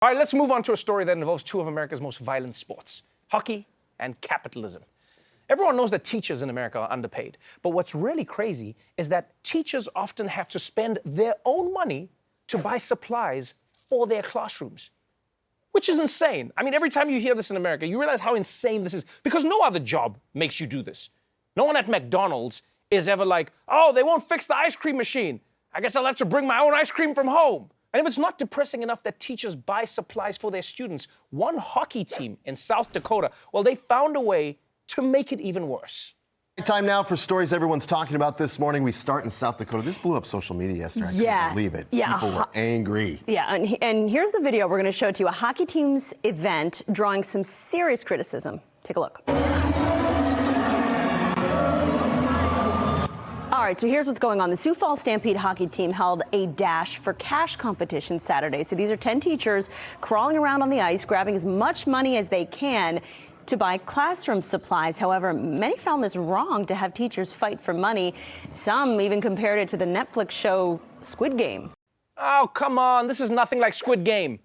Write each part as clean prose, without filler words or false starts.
All right, let's move on to a story that involves two of America's most violent sports, hockey and capitalism. Everyone knows that teachers in America are underpaid, but what's really crazy is that teachers often have to spend their own money to buy supplies for their classrooms, which is insane. I mean, every time you hear this in America, you realize how insane this is, because no other job makes you do this. No one at McDonald's is ever like, oh, they won't fix the ice cream machine. I guess I'll have to bring my own ice cream from home. And if it's not depressing enough that teachers buy supplies for their students, one hockey team in South Dakota, well, they found a way to make it even worse. Time now for stories everyone's talking about this morning. We start in South Dakota. This blew up social media yesterday. I couldn't believe it. Yeah. People were angry. Yeah, and here's the video we're going to show to you. A hockey team's event drawing some serious criticism. Take a look. All right, so here's what's going on. The Sioux Falls Stampede hockey team held a Dash for Cash competition Saturday. So these are 10 teachers crawling around on the ice, grabbing as much money as they can to buy classroom supplies. However, many found this wrong to have teachers fight for money. Some even compared it to the Netflix show Squid Game. Oh, come on, this is nothing like Squid Game.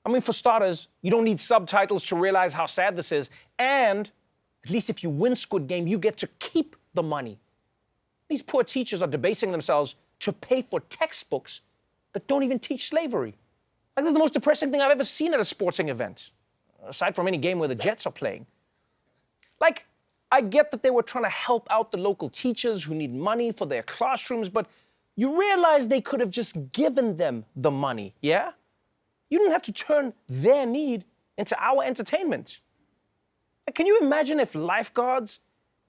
I mean, for starters, you don't need subtitles to realize how sad this is. And at least if you win Squid Game, you get to keep the money. These poor teachers are debasing themselves to pay for textbooks that don't even teach slavery. Like, this is the most depressing thing I've ever seen at a sporting event, aside from any game where the Jets are playing. Like, I get that they were trying to help out the local teachers who need money for their classrooms, but you realize they could have just given them the money, yeah? You didn't have to turn their need into our entertainment. Like, can you imagine if lifeguards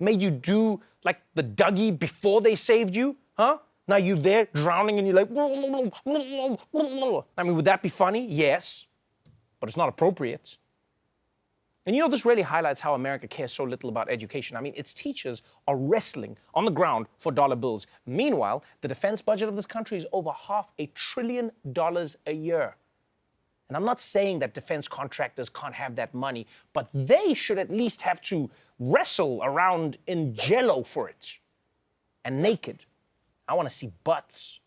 made you do like the Dougie before they saved you, huh? Now you're there drowning and you're like, I mean, would that be funny? Yes, but it's not appropriate. And you know, this really highlights how America cares so little about education. I mean, its teachers are wrestling on the ground for dollar bills. Meanwhile, the defense budget of this country is over $500 billion a year. And I'm not saying that defense contractors can't have that money, but they should at least have to wrestle around in jello for it. And naked. I want to see butts.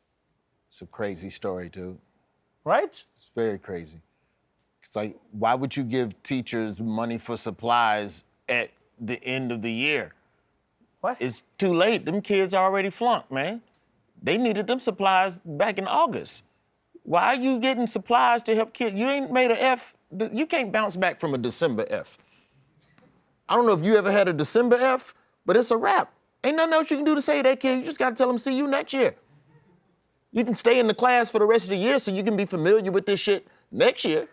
It's a crazy story, dude. Right? It's very crazy. It's like, why would you give teachers money for supplies at the end of the year? What? It's too late. Them kids already flunked, man. They needed them supplies back in August. Why are you getting supplies to help kids? You ain't made an F. You can't bounce back from a December F. I don't know if you ever had a December F, but it's a wrap. Ain't nothing else you can do to save that kid. You just got to tell them, see you next year. You can stay in the class for the rest of the year so you can be familiar with this shit next year.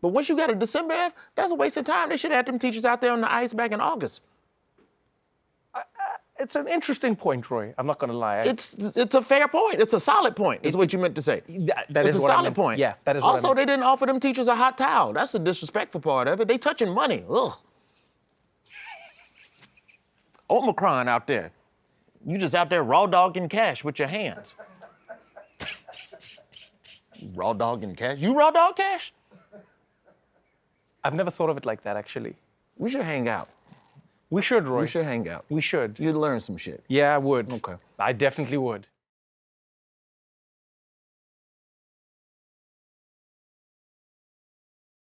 But once you got a December F, that's a waste of time. They should have them teachers out there on the ice back in August. It's an interesting point, Roy. I'm not going to lie. It's a fair point. It's a solid point, is what you meant to say. That is what I meant. It's a solid point. Yeah, that is what I meant. Also, they didn't offer them teachers a hot towel. That's the disrespectful part of it. They touching money. Ugh. Omicron out there. You just out there raw dogging cash with your hands. Raw dogging cash? You raw dog cash? I've never thought of it like that, actually. We should hang out. We should, Roy. We should hang out. We should. You'd learn some shit. Yeah, I would. Okay. I definitely would.